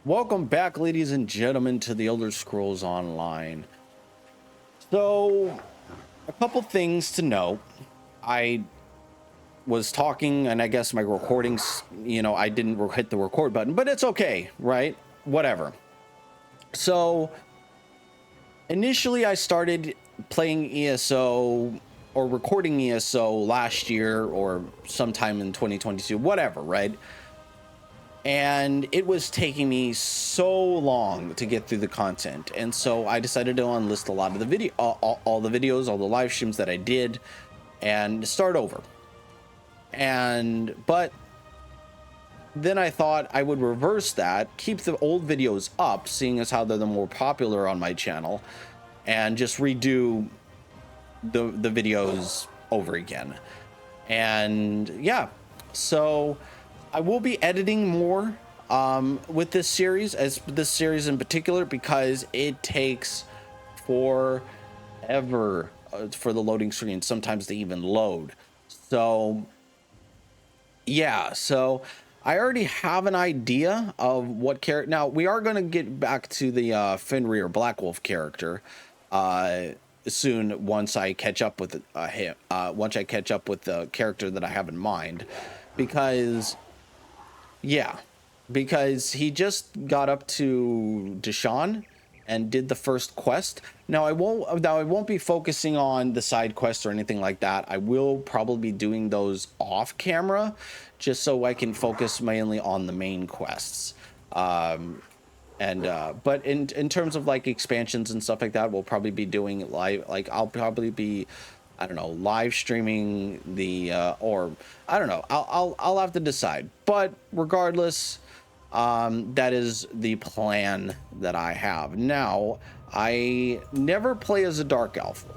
Welcome back, ladies and gentlemen, to the Elder Scrolls Online. So, a couple things to note. I was talking, and I guess my recordings, I didn't hit the record button, but it's okay, right? Whatever. So, initially, I started playing ESO or recording ESO last year or sometime in 2022, whatever, right? And it was taking me so long to get through the content, and so I decided to unlist a lot of the video, all the videos, all the live streams that I did, and start over. But then I thought I would reverse that, keep the old videos up, seeing as how they're the more popular on my channel, and just redo the videos over again. And yeah, so I will be editing more with this series, as this series in particular, because it takes forever for the loading screen sometimes to even load. So yeah, so I already have an idea of what character. Now we are going to get back to the Fenrir Black Wolf character soon, once I catch up with him. Once I catch up with the character that I have in mind, because yeah, because he just got up to Deshaun and did the first quest. Now I won't be focusing on the side quests or anything like that. I will probably be doing those off camera, just so I can focus mainly on the main quests. But in terms of like expansions and stuff like that, we'll probably be doing live. Like I'll probably be, I don't know, live streaming the or I don't know. I'll have to decide. But regardless, that is the plan that I have. Now, I never play as a dark elf.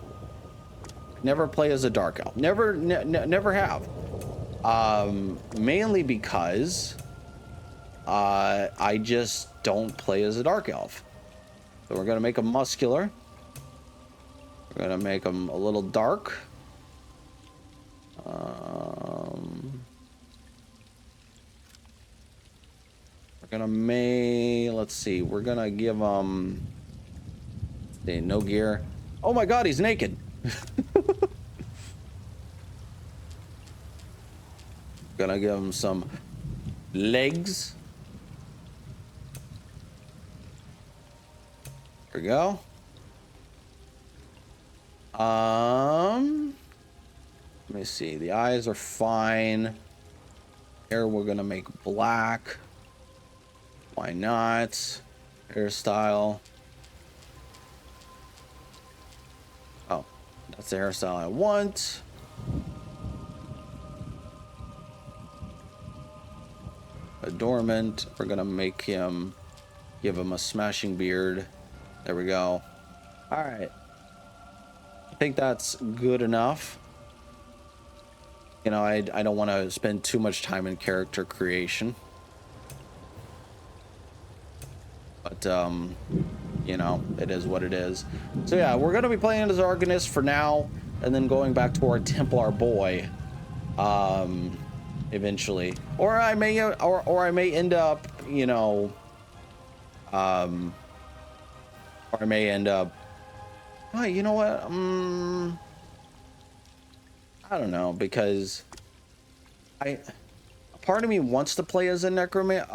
Never play as a dark elf. Never have. Mainly because I just don't play as a dark elf. So we're gonna make him muscular. We're gonna make him a little dark. We're gonna let's see. We're gonna give him no gear. Oh my God, he's naked. Gonna give him some legs. There we go. Let me see. The eyes are fine. Hair we're gonna make black. Why not? Hairstyle. Oh, that's the hairstyle I want. Adornment. We're gonna give him a smashing beard. There we go. All right. I think that's good enough. I don't want to spend too much time in character creation. But, it is what it is. So yeah, we're going to be playing as Arcanist for now, and then going back to our Templar boy, eventually. Or I may end up, or I may end up, oh, you know what? I don't know, because part of me wants to play as a an Arcanist.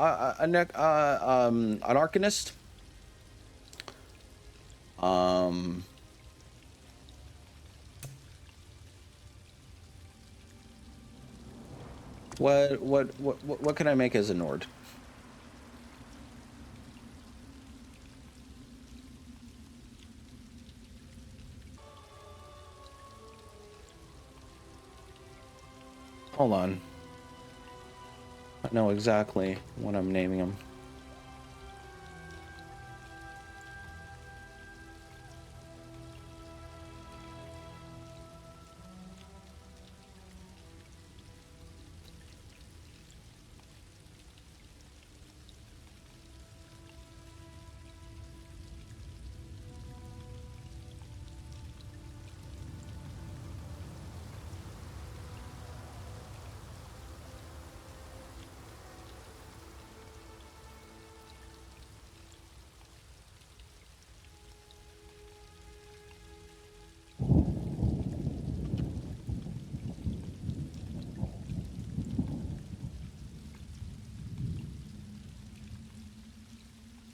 What can I make as a Nord? Hold on. I know exactly what I'm naming them.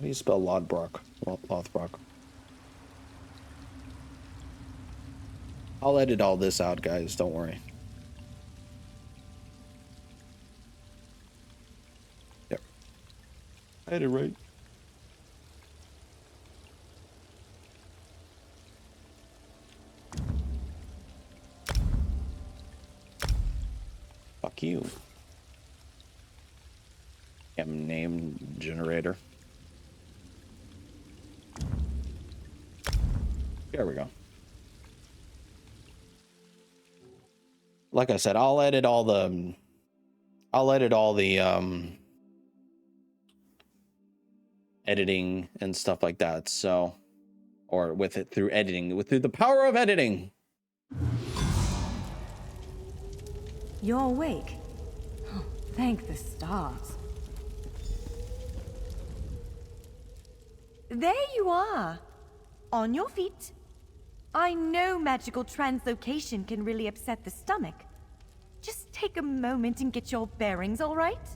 do you spell Lothbrok? Lothbrok. I'll edit all this out, guys. Don't worry. Yep. I had it right. Fuck you. Name generator. There we go. Like I said, I'll edit all the editing and stuff like that. So, or with it through editing, through the power of editing. You're awake. Oh, thank the stars. There you are. On your feet. I know magical translocation can really upset the stomach. Just take a moment and get your bearings, all right?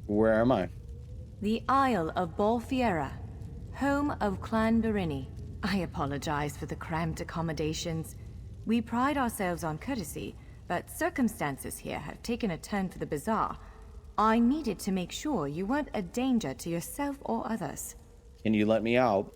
Where am I? The Isle of Bolfiera, home of Clan Berini. I apologize for the cramped accommodations. We pride ourselves on courtesy, but circumstances here have taken a turn for the bizarre. I needed to make sure you weren't a danger to yourself or others. Can you let me out?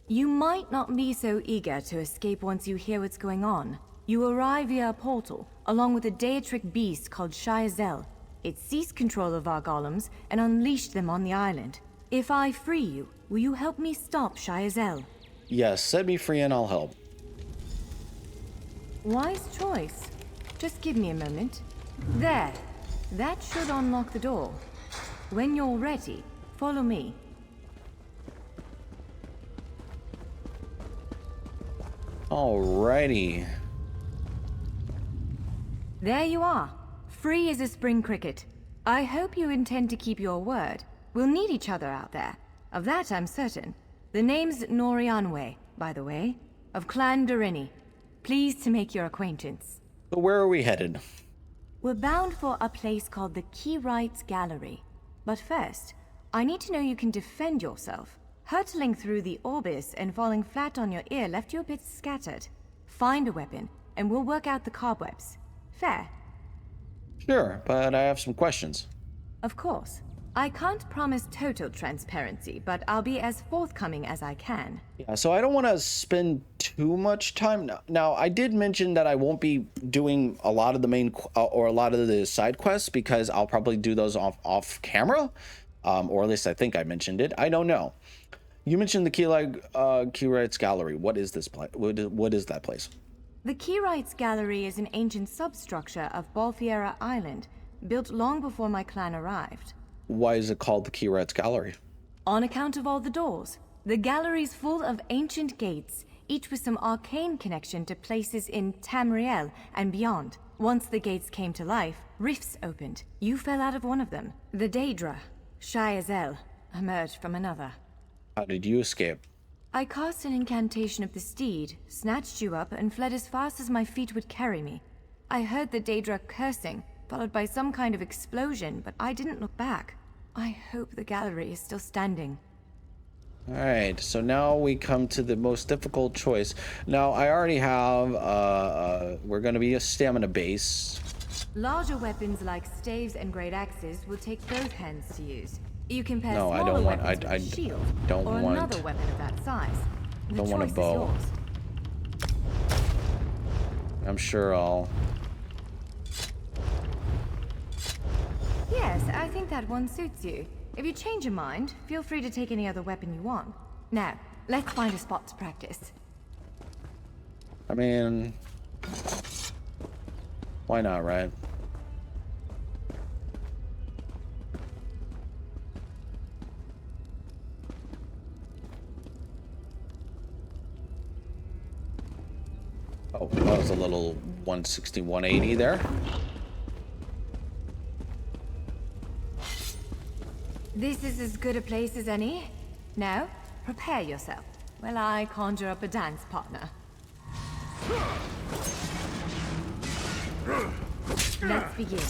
You might not be so eager to escape once you hear what's going on. You arrive via a portal, along with a Daetric beast called Shayazel. It seized control of our golems and unleashed them on the island. If I free you, will you help me stop Shayazel? Yes, set me free and I'll help. Wise choice. Just give me a moment. There. That should unlock the door. When you're ready, follow me. Alrighty. There you are. Free as a spring cricket. I hope you intend to keep your word. We'll need each other out there. Of that I'm certain. The name's Norianwe, by the way, of Clan Berini. Pleased to make your acquaintance. So where are we headed? We're bound for a place called the Keyrights Gallery. But first, I need to know you can defend yourself. Hurtling through the Orbis and falling flat on your ear left you a bit scattered. Find a weapon, and we'll work out the cobwebs. Fair? Sure, but I have some questions. Of course. I can't promise total transparency, but I'll be as forthcoming as I can. Yeah, so I don't want to spend too much time. Now, I did mention that I won't be doing a lot of the main or a lot of the side quests because I'll probably do those off camera, or at least I think I mentioned it. I don't know. You mentioned the Keyrights Gallery. What is this place? What is that place? The Keyrights Gallery is an ancient substructure of Bolfiera Island, built long before my clan arrived. Why is it called the Keyrights Gallery? On account of all the doors. The gallery's full of ancient gates, each with some arcane connection to places in Tamriel and beyond. Once the gates came to life, rifts opened. You fell out of one of them. The Daedra, Shayazel, emerged from another. How did you escape? I cast an incantation of the steed, snatched you up, and fled as fast as my feet would carry me. I heard the Daedra cursing, followed by some kind of explosion, but I didn't look back. I hope the gallery is still standing. Alright, so now we come to the most difficult choice. Now, I already have, we're gonna be a stamina base. Larger weapons like staves and great axes will take both hands to use. You can pair No, I smaller don't want, weapons with a shield, don't or want, another weapon of that size. The don't want a choice is bow. yours. I'm sure I'll... Yes, I think that one suits you. If you change your mind, feel free to take any other weapon you want. Now, let's find a spot to practice. I mean... Why not, right? Oh, that was a little 160, 180 there. This is as good a place as any. Now, prepare yourself while I conjure up a dance partner. Let's begin.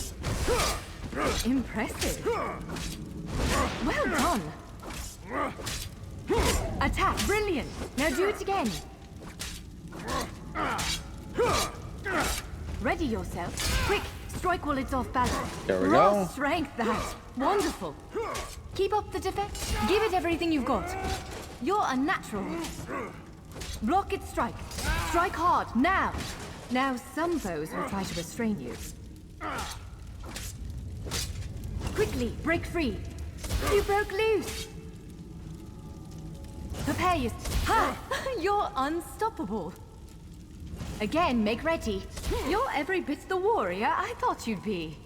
Impressive. Well done. Attack! Brilliant! Now do it again. Ready yourself. Quick! Strike while it's off balance. There we Raw go. strength, that. Wonderful. Keep up the defense. Give it everything you've got. You're a natural. Block its strike. Strike hard, now. Now some foes will try to restrain you. Quickly, break free. You broke loose. Prepare your... Ha! You're unstoppable. Again, make ready. You're every bit the warrior I thought you'd be.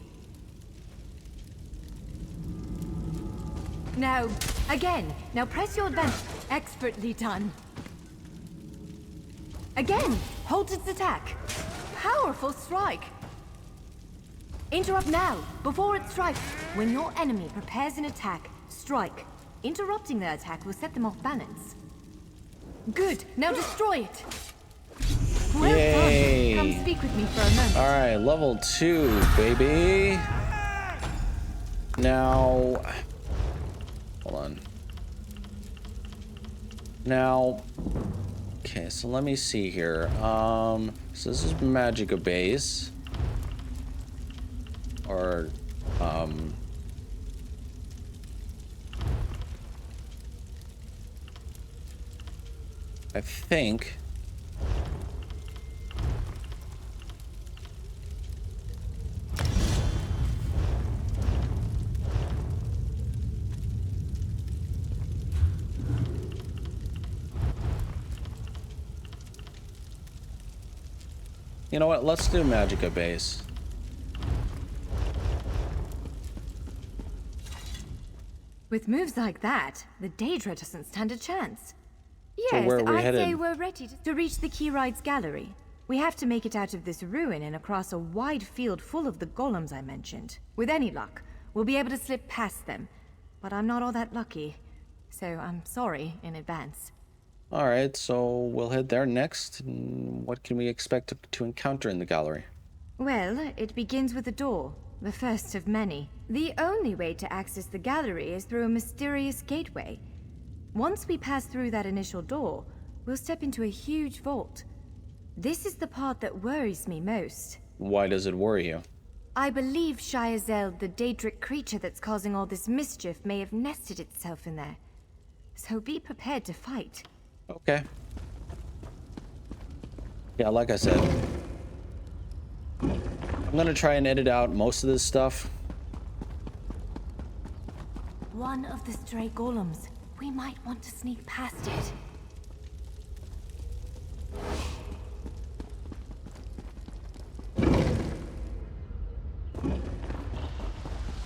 Now, again. Now press your advantage. Expertly done. Again, hold its attack. Powerful strike. Interrupt now, before it strikes. When your enemy prepares an attack, strike. Interrupting their attack will set them off balance. Good, now destroy it. Well Yay. done. Come speak with me for a moment. All right, level 2, baby. Now, hold on. Now, okay, so let me see here. So this is Magicka base, or I think. You know what? Let's do Magicka base. With moves like that, the Daedra doesn't stand a chance. So Yes, where are we I'd headed? say we're ready to reach the Keyride's gallery. We have to make it out of this ruin and across a wide field full of the golems I mentioned. With any luck, we'll be able to slip past them. But I'm not all that lucky, so I'm sorry in advance. All right, so we'll head there next. What can we expect to encounter in the gallery? Well, it begins with a door, the first of many. The only way to access the gallery is through a mysterious gateway. Once we pass through that initial door, we'll step into a huge vault. This is the part that worries me most. Why does it worry you? I believe Shiazel, the Daedric creature that's causing all this mischief, may have nested itself in there. So be prepared to fight. Okay. Yeah, like I said, I'm gonna try and edit out most of this stuff. One of the stray golems. We might want to sneak past it.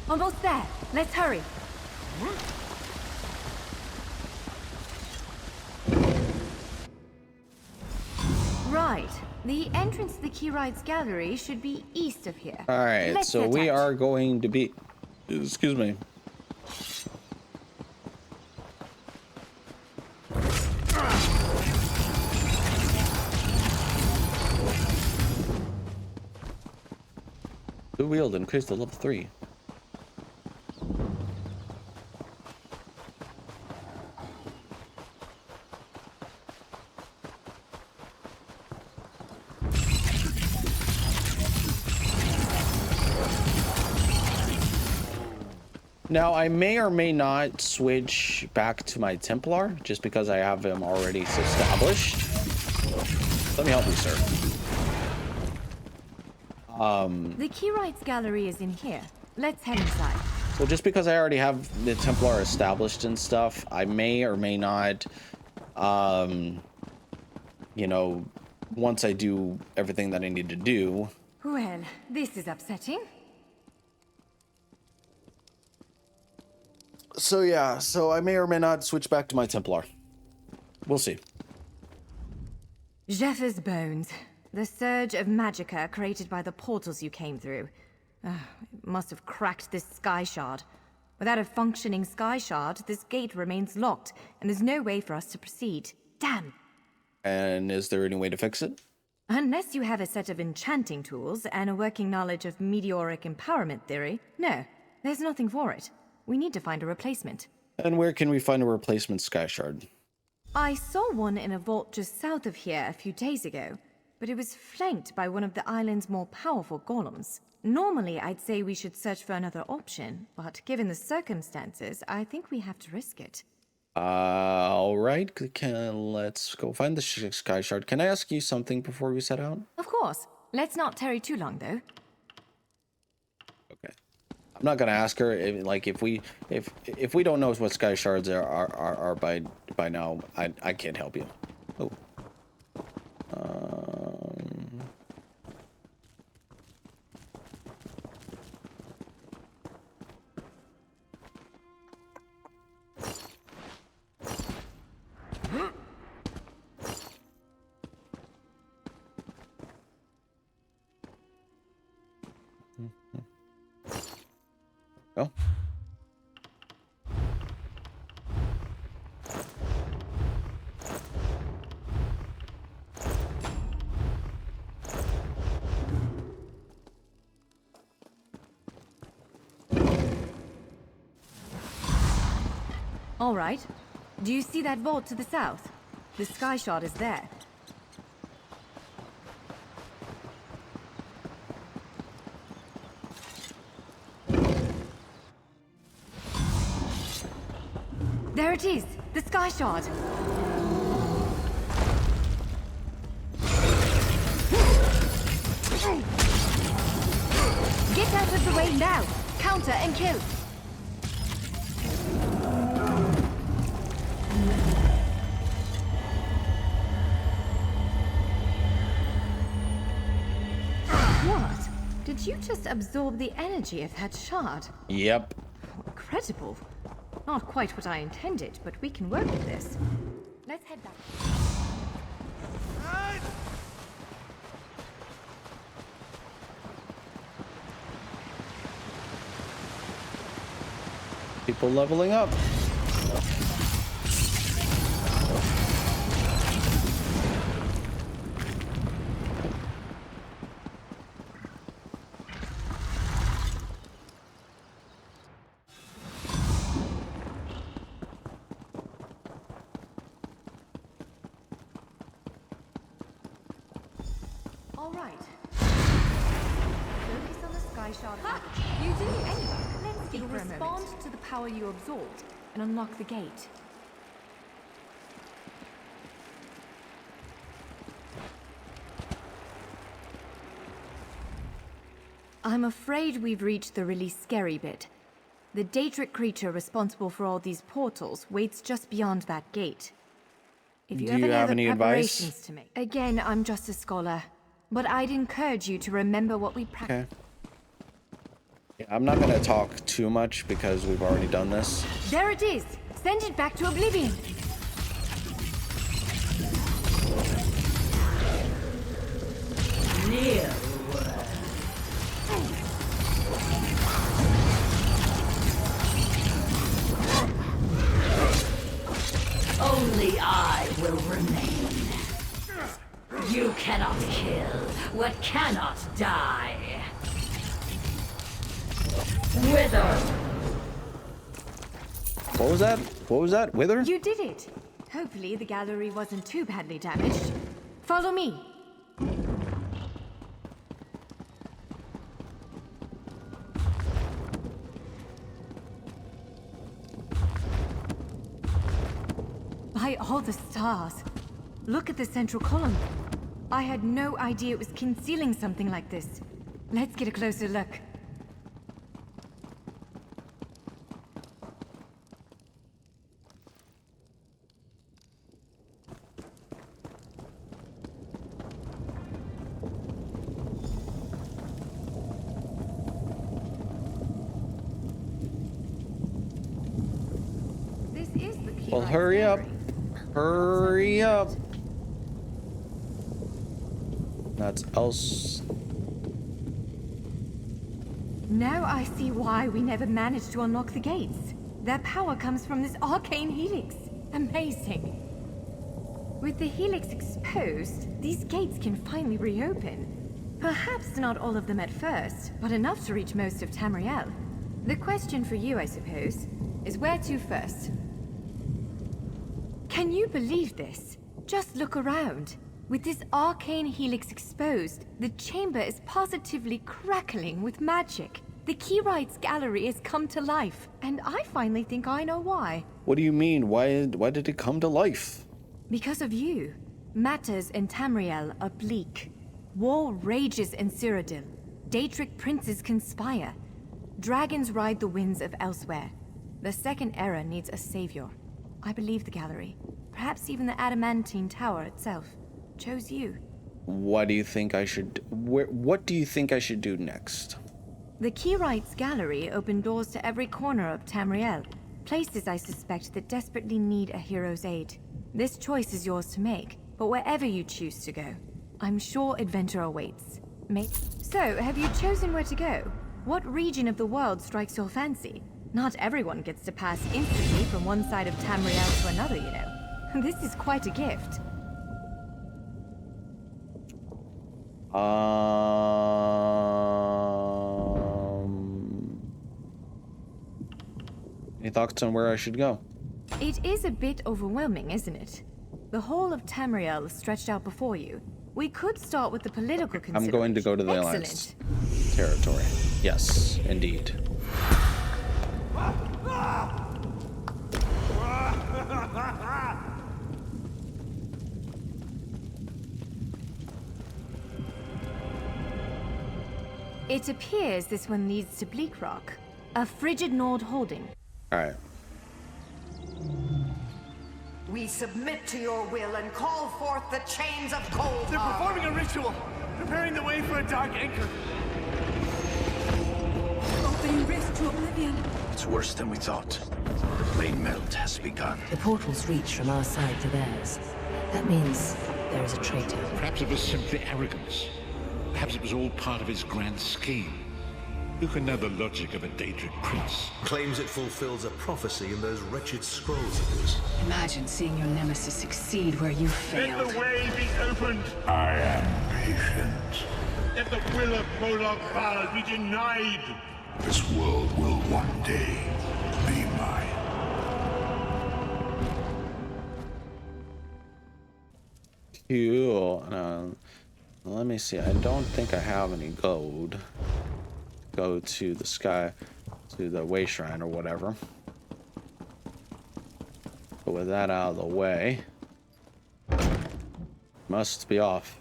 Almost there. Let's hurry. Right. The entrance to the Keyride's gallery should be east of here. All right, Let's so head we out. are going to be... Excuse me. Blue wield increased to level 3. Now, I may or may not switch back to my Templar, just because I have him already established. Let me help you, sir. The Keyride's gallery is in here. Let's head inside. So just because I already have the Templar established and stuff, I may or may not, you know, once I do everything that I need to do. Well, this is upsetting. So yeah, so I may or may not switch back to my Templar. We'll see. Zephyrs bones. The surge of magicka created by the portals you came through. It must have cracked this sky shard. Without a functioning sky shard, this gate remains locked, and there's no way for us to proceed. Damn! And is there any way to fix it? Unless you have a set of enchanting tools and a working knowledge of meteoric empowerment theory, no, there's nothing for it. We need to find a replacement. And where can we find a replacement sky shard? I saw one in a vault just south of here a few days ago, but it was flanked by one of the island's more powerful golems. Normally, I'd say we should search for another option, but given the circumstances, I think we have to risk it. All right. Let's go find the sky shard. Can I ask you something before we set out? Of course. Let's not tarry too long, though. Okay. I'm not gonna ask her if we don't know what sky shards are by now. I can't help you. Oh. Go. All right. Do you see that vault to the south? The sky shard is there. There it is! The sky shard! Get out of the way now! Counter and kill! What? Did you just absorb the energy of that shard? Yep. Incredible. Not quite what I intended, but we can work with this. Let's head back. People leveling up. All right. Focus on the sky shard. Ha! You did it anyway. Let's speak for a moment. Respond to the power you absorbed and unlock the gate. I'm afraid we've reached the really scary bit. The Daedric creature responsible for all these portals waits just beyond that gate. If you Do have you any have other any preparations advice? to make. Again, I'm just a scholar. But I'd encourage you to remember what we practiced. Okay. Yeah, I'm not gonna talk too much because we've already done this. There it is! Send it back to oblivion! Near. Only I will remain. You cannot kill what cannot die. Wither. What was that? What was that? Wither? You did it! Hopefully the gallery wasn't too badly damaged. Follow me! By all the stars! Look at the central column. I had no idea it was concealing something like this. Let's get a closer look. This is the key. Well, hurry up. Hurry up. That's else. Now I see why we never managed to unlock the gates. Their power comes from this arcane helix. Amazing. With the helix exposed, these gates can finally reopen. Perhaps not all of them at first, but enough to reach most of Tamriel. The question for you, I suppose, is where to first? Can you believe this? Just look around. With this arcane helix exposed, the chamber is positively crackling with magic. The Keyrights Gallery has come to life, and I finally think I know why. What do you mean? Why did it come to life? Because of you. Matters in Tamriel are bleak. War rages in Cyrodiil. Daedric princes conspire. Dragons ride the winds of elsewhere. The Second Era needs a savior. I believe the gallery, perhaps even the Adamantine Tower itself, chose you. What do you think I should... what do you think I should do next? The Keyrights Gallery opened doors to every corner of Tamriel, places I suspect that desperately need a hero's aid. This choice is yours to make, but wherever you choose to go, I'm sure adventure awaits. So, have you chosen where to go? What region of the world strikes your fancy? Not everyone gets to pass instantly from one side of Tamriel to another, you know. This is quite a gift. Any thoughts on where I should go? It is a bit overwhelming, isn't it? The whole of Tamriel is stretched out before you. We could start with the political considerations. I'm going to go to the Alliance territory. Yes, indeed. It appears this one leads to Bleak Rock, a frigid Nord holding. All right. We submit to your will and call forth the chains of cold. They're performing a ritual, preparing the way for a dark anchor. Opening rift to oblivion. It's worse than we thought. The plane melt has begun. The portals reach from our side to theirs. That means there is a traitor. Perhaps it was simply arrogance. Perhaps it was all part of his grand scheme. Who can know the logic of a Daedric prince? Claims it fulfills a prophecy in those wretched scrolls of his. Imagine seeing your nemesis succeed where you failed. Let the way be opened. I am patient. Let the will of Moloch Val be denied. This world will one day be mine. Cool. Let me see. I don't think I have any gold. Go to the sky, to the way shrine or whatever. But with that out of the way, must be off.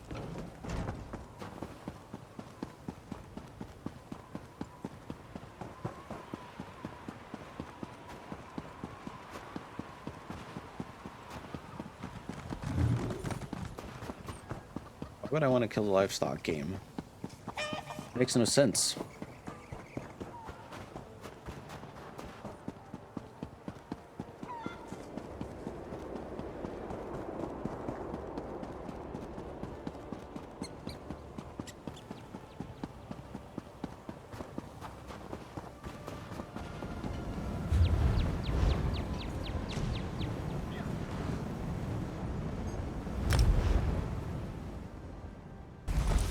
Why would I want to kill the livestock game? Makes no sense.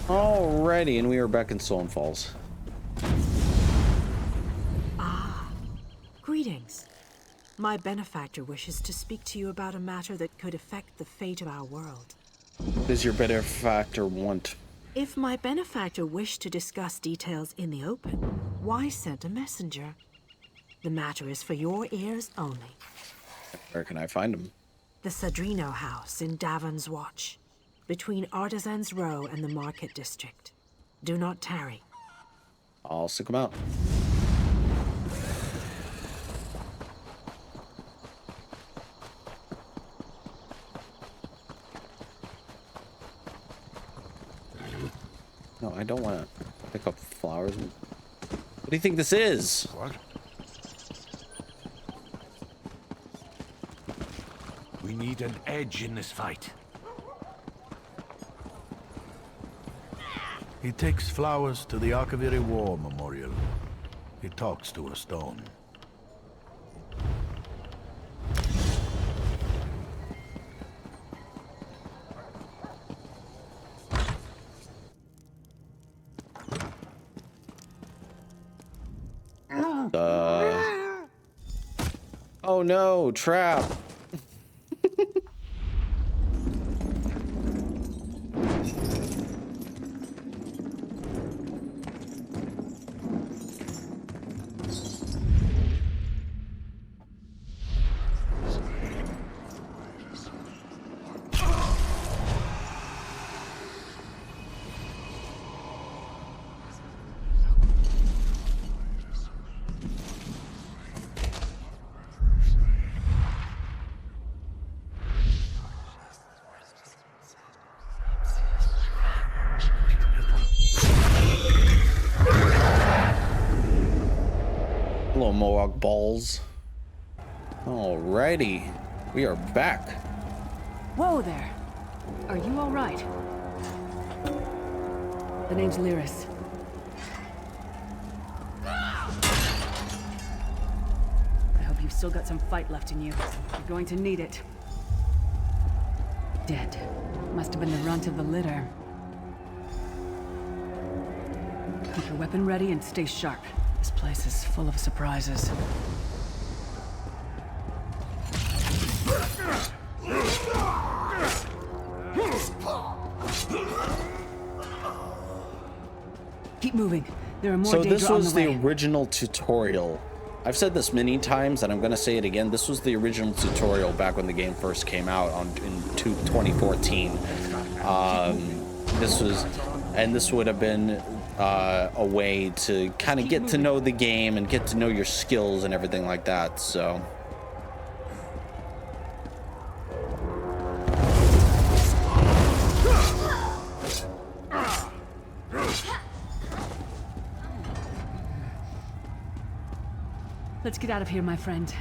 Alrighty, and we are back in Stone Falls. Greetings. My benefactor wishes to speak to you about a matter that could affect the fate of our world. What does your benefactor want? If my benefactor wished to discuss details in the open, why send a messenger? The matter is for your ears only. Where can I find him? The Sadrino House in Davon's Watch, between Artisans Row and the Market District. Do not tarry. I'll stick him out. No, I don't want to pick up flowers. What do you think this is? What? We need an edge in this fight. He takes flowers to the Archiviri War Memorial. He talks to a stone. Oh no, trap. Hello, Mohawk balls. Alrighty, we are back. Whoa there. Are you all right? The name's Lyris. I hope you've still got some fight left in you. You're going to need it. Dead. Must have been the runt of the litter. Keep your weapon ready and stay sharp. This place is full of surprises. Keep moving. There are more So danger this on was the the way. original tutorial. I've said this many times, and I'm going to say it again. This was the original tutorial back when the game first came out in 2014. This would have been a way to kind of get to know the game and get to know your skills and everything like that. So. Let's get out of here, my friend.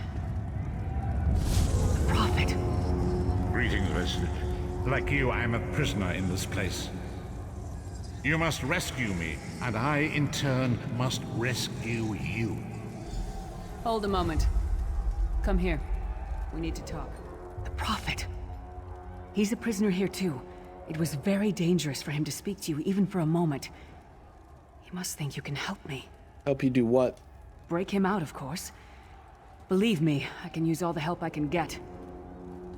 The Prophet. Greetings, Resident. Like you, I am a prisoner in this place. You must rescue me, and I, in turn, must rescue you. Hold a moment. Come here. We need to talk. The Prophet. He's a prisoner here, too. It was very dangerous for him to speak to you, even for a moment. You must think you can help me. Help you do what? Break him out, of course. Believe me, I can use all the help I can get.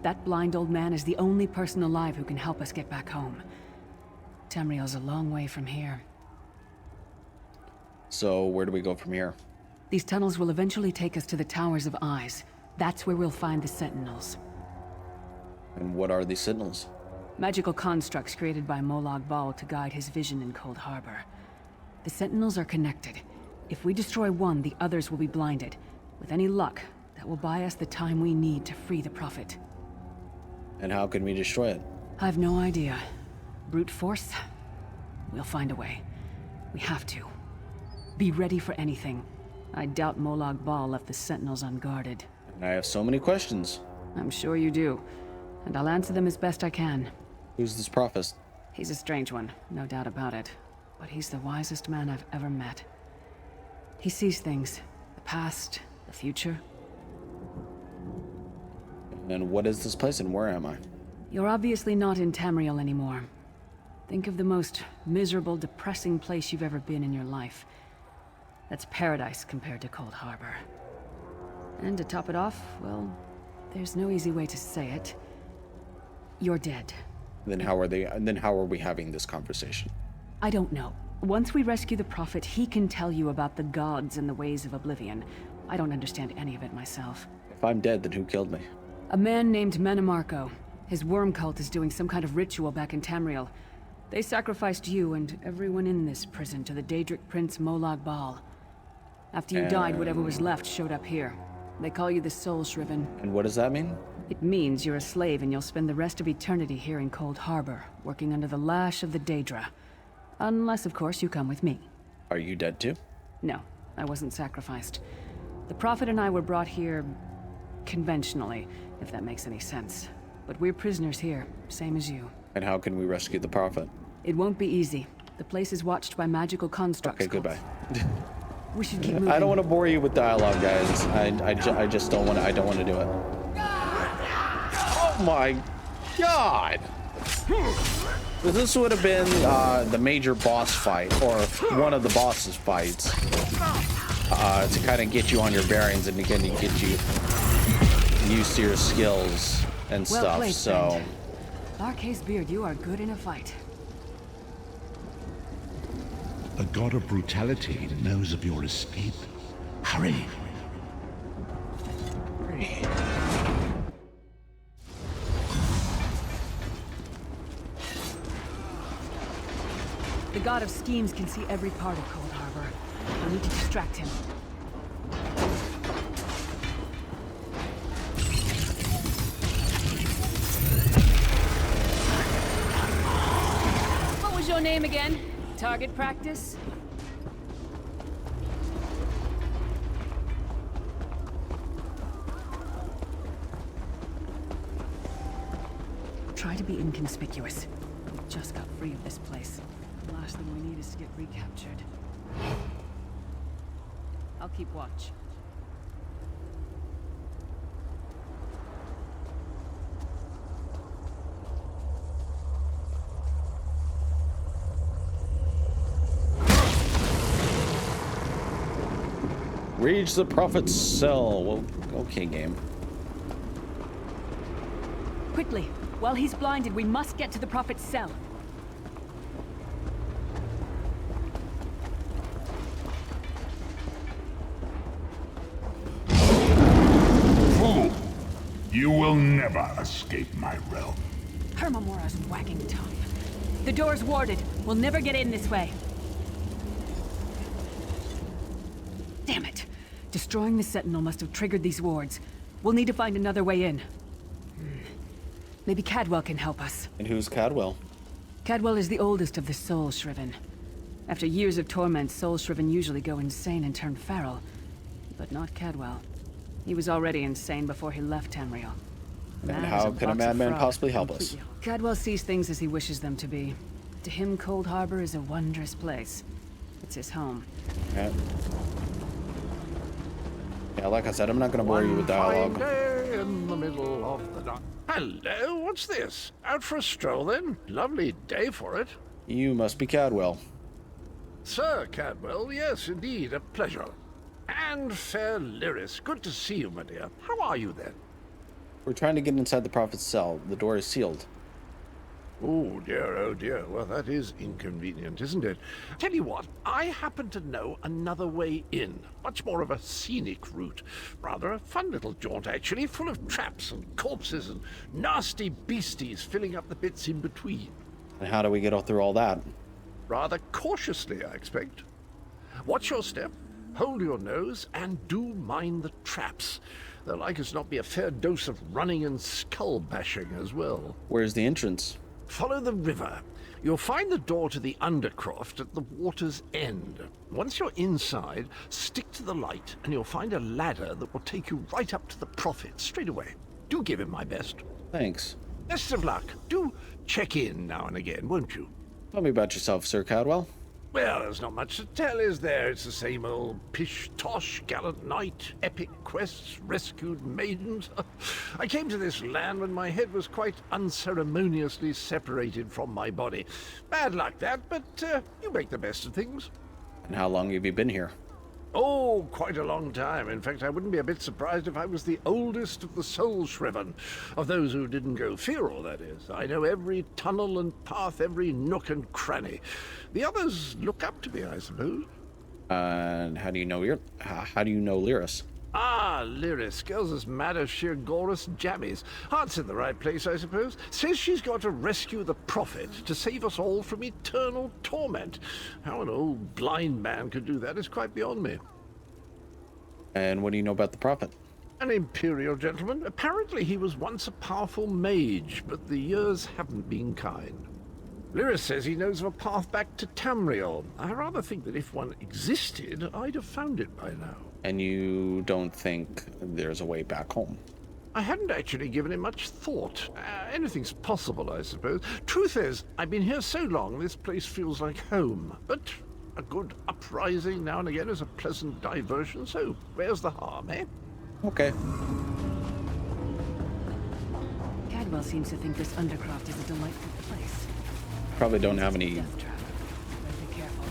That blind old man is the only person alive who can help us get back home. Tamriel's a long way from here. So where do we go from here? These tunnels will eventually take us to the Towers of Eyes. That's where we'll find the Sentinels. And what are these Sentinels? Magical constructs created by Molag Bal to guide his vision in Cold Harbor. The Sentinels are connected. If we destroy one, the others will be blinded. With any luck, that will buy us the time we need to free the Prophet. And how can we destroy it? I've no idea. Brute force? We'll find a way. We have to. Be ready for anything. I doubt Molag Bal left the Sentinels unguarded. And I have so many questions. I'm sure you do. And I'll answer them as best I can. Who's this prophet? He's a strange one, no doubt about it. But he's the wisest man I've ever met. He sees things. The past, the future. And what is this place and where am I? You're obviously not in Tamriel anymore. Think of the most miserable, depressing place you've ever been in your life. That's paradise compared to Cold Harbor. And to top it off, well, there's no easy way to say it. You're dead. Then how are we having this conversation? I don't know. Once we rescue the Prophet, he can tell you about the gods and the ways of oblivion. I don't understand any of it myself. If I'm dead, then who killed me? A man named Menemarco. His worm cult is doing some kind of ritual back in Tamriel. They sacrificed you and everyone in this prison to the Daedric Prince Molag Bal. After you died, whatever was left showed up here. They call you the Soul Shriven. And what does that mean? It means you're a slave and you'll spend the rest of eternity here in Cold Harbor, working under the lash of the Daedra. Unless, of course, you come with me. Are you dead too? No, I wasn't sacrificed. The Prophet and I were brought here conventionally, if that makes any sense. But we're prisoners here, same as you. And how can we rescue the Prophet? It won't be easy. The place is watched by magical constructs. Okay, goodbye. We should keep moving. I don't want to bore you with dialogue, guys. I just don't want to. I don't want to do it. Oh my God! This would have been the major boss fight, or one of the boss's fights, to kind of get you on your bearings and again to get you used to your skills and well stuff. Played, so, friend. Arcase Beard, you are good in a fight. The god of brutality knows of your escape. Hurry! The god of schemes can see every part of Cold Harbor. I need to distract him. What was your name again? Target practice? try to be inconspicuous. We just got free of this place. The last thing we need is to get recaptured. I'll keep watch. Reach the prophet's cell. Well, okay, game. Quickly! While he's blinded, we must get to the prophet's cell. Fool! You will never escape my realm. Hermamora's wagging tongue. The door's warded. We'll never get in this way. Damn it! Destroying the Sentinel must have triggered these wards. We'll need to find another way in. Maybe Cadwell can help us. And who's Cadwell? Cadwell is the oldest of the Soul Shriven. After years of torment, Soul Shriven usually go insane and turn feral. But not Cadwell. He was already insane before he left Tamriel. And how can a madman possibly help us? Cadwell sees things as he wishes them to be. To him, Cold Harbor is a wondrous place. It's his home. Yeah. Yeah, like I said, I'm not going to bore you with dialogue. Day in the middle of the night. Hello, what's this? Out for a stroll then? Lovely day for it. You must be Cadwell. Sir Cadwell, yes, indeed, a pleasure. And fair Lyris, good to see you, my dear. How are you then? We're trying to get inside the prophet's cell. The door is sealed. Oh dear, well that is inconvenient, isn't it? Tell you what, I happen to know another way in. Much more of a scenic route. Rather a fun little jaunt, actually, full of traps and corpses and nasty beasties filling up the bits in between. And how do we get through all that? Rather cautiously, I expect. Watch your step, hold your nose, and do mind the traps. There'll like as not be a fair dose of running and skull bashing as well. Where's the entrance? Follow the river. You'll find the door to the Undercroft at the water's end. Once you're inside, stick to the light, and you'll find a ladder that will take you right up to the Prophet straight away. Do give him my best. Thanks. Best of luck. Do check in now and again, won't you? Tell me about yourself, Sir Cadwell. Well, there's not much to tell, is there? It's the same old pish-tosh, gallant knight, epic quests, rescued maidens. I came to this land when my head was quite unceremoniously separated from my body. Bad luck that, but you make the best of things. And how long have you been here? Oh, quite a long time. In fact, I wouldn't be a bit surprised if I was the oldest of the Soul Shriven. Of those who didn't go feral, that is. I know every tunnel and path, every nook and cranny. The others look up to me, I suppose. And how do you know Lyris? Ah, Lyris. Girl's as mad as sheer Gorus jammies. Heart's in the right place, I suppose. Says she's got to rescue the Prophet to save us all from eternal torment. How an old blind man could do that is quite beyond me. And what do you know about the Prophet? An imperial gentleman. Apparently he was once a powerful mage, but the years haven't been kind. Lyris says he knows of a path back to Tamriel. I rather think that if one existed, I'd have found it by now. And you don't think there's a way back home? I hadn't actually given it much thought. Anything's possible, I suppose. Truth is, I've been here so long, this place feels like home. But a good uprising now and again is a pleasant diversion, so where's the harm, eh? Okay. Cadwell seems to think this Undercroft is a delightful place. Probably don't have any... Death trap. Better be careful.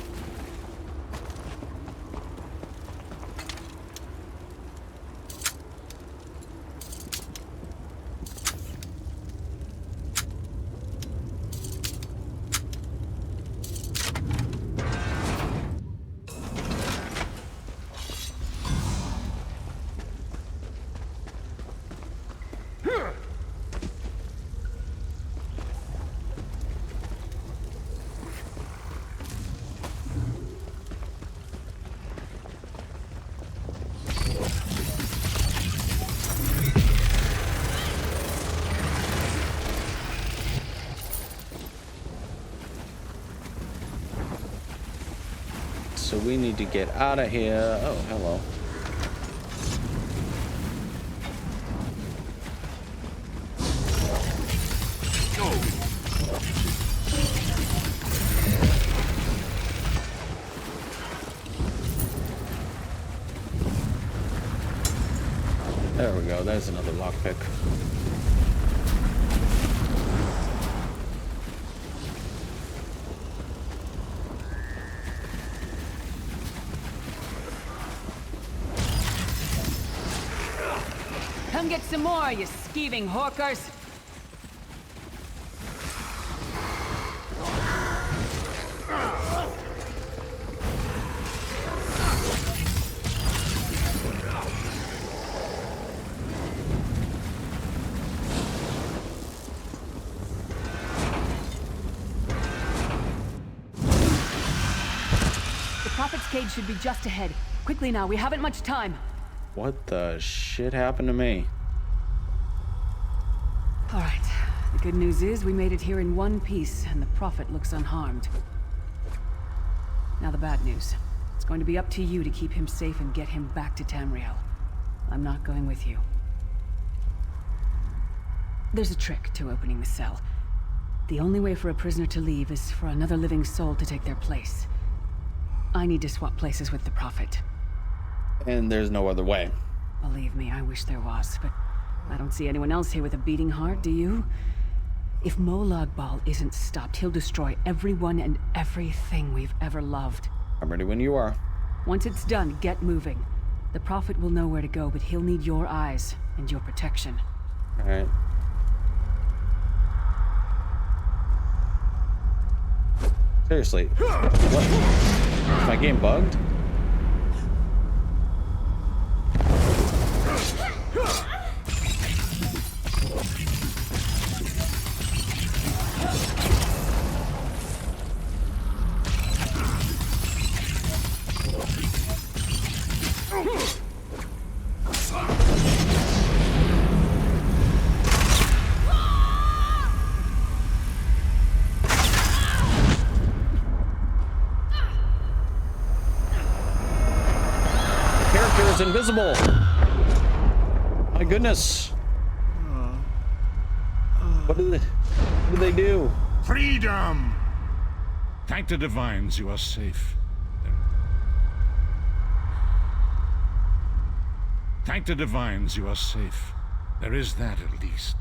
So we need to get out of here. Oh, hello. we go. There's another lockpick. Come get some more, you skeeving hawkers! The Prophet's cage should be just ahead. Quickly now, we haven't much time. What the shit happened to me? All right. The good news is we made it here in one piece, and the Prophet looks unharmed. Now the bad news. It's going to be up to you to keep him safe and get him back to Tamriel. I'm not going with you. There's a trick to opening the cell. The only way for a prisoner to leave is for another living soul to take their place. I need to swap places with the Prophet. And there's no other way. Believe me, I wish there was, but I don't see anyone else here with a beating heart, do you? If Molag Bal isn't stopped, he'll destroy everyone and everything we've ever loved. I'm ready when you are. Once it's done, get moving. The Prophet will know where to go, but he'll need your eyes and your protection. All right. Seriously, what? Is my game bugged? Invisible. My goodness. What did they do? Freedom! Thank the divines you are safe. Thank the divines you are safe. There is that at least.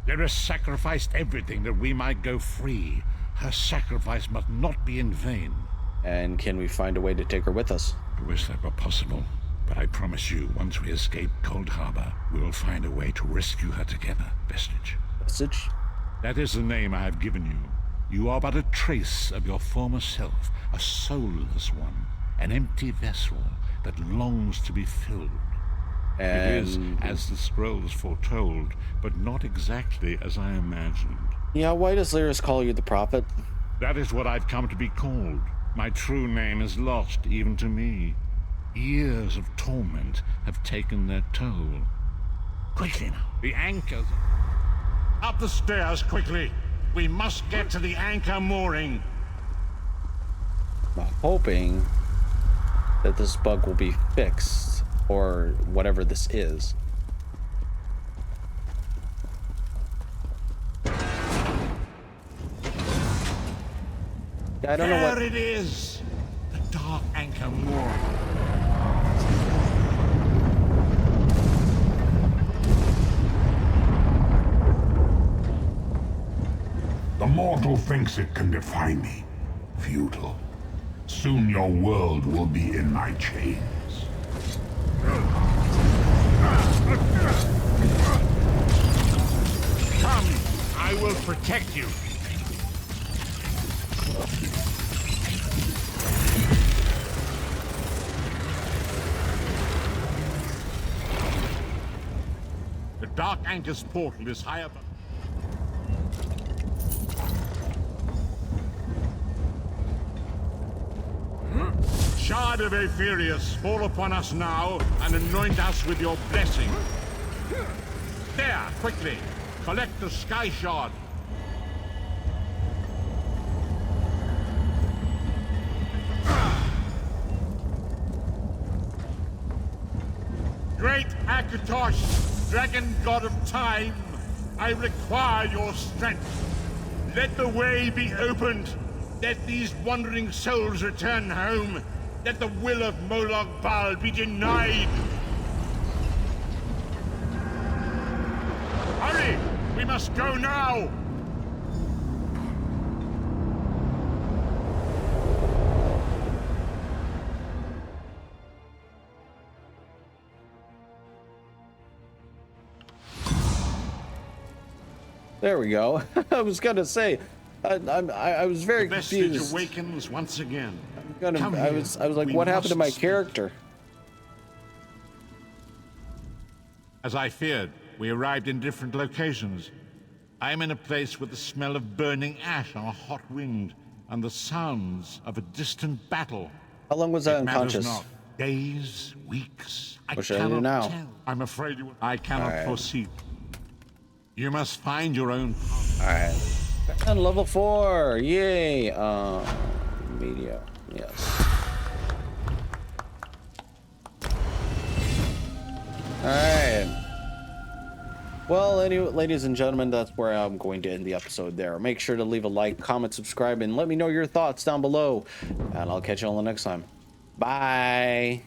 There has sacrificed everything that we might go free. Her sacrifice must not be in vain. And can we find a way to take her with us? I wish that were possible. But I promise you, once we escape Cold Harbor, we will find a way to rescue her together, Vestige. Vestige? That is the name I have given you. You are but a trace of your former self, a soulless one, an empty vessel that longs to be filled. And... It is as the scrolls foretold, but not exactly as I imagined. Yeah, why does Lyris call you the Prophet? That is what I've come to be called. My true name is lost even to me. Years of torment have taken their toll. Quickly now, the anchors. Up the stairs, quickly. We must get to the anchor mooring. I'm hoping that this bug will be fixed, or whatever this is. I don't know what... There it is! The dark anchor mooring. The mortal thinks it can defy me. Futile. Soon your world will be in my chains. Come, I will protect you. The Dark Anchor's portal is high above. Shard of Aetherius, fall upon us now and anoint us with your blessing. There, quickly, collect the Sky Shard. Great Akatosh, dragon god of time, I require your strength. Let the way be opened. Let these wandering souls return home. Let the will of Molag Bal be denied. must go now! There we go. I was gonna say, I was very the confused. vestige awakens once again. I was like, We what happened to my must character? As I feared, we arrived in different locations. I am in a place with the smell of burning ash on a hot wind and the sounds of a distant battle. How long was I It matters unconscious? not. Days, weeks. What should I do now? Tell. I'm afraid you. I cannot Alright. proceed. You must find your own. Alright. And level 4. Yay. Media. Yes. Alright. Well, anyway, ladies and gentlemen, that's where I'm going to end the episode there. Make sure to leave a like, comment, subscribe, and let me know your thoughts down below. And I'll catch you all the next time. Bye.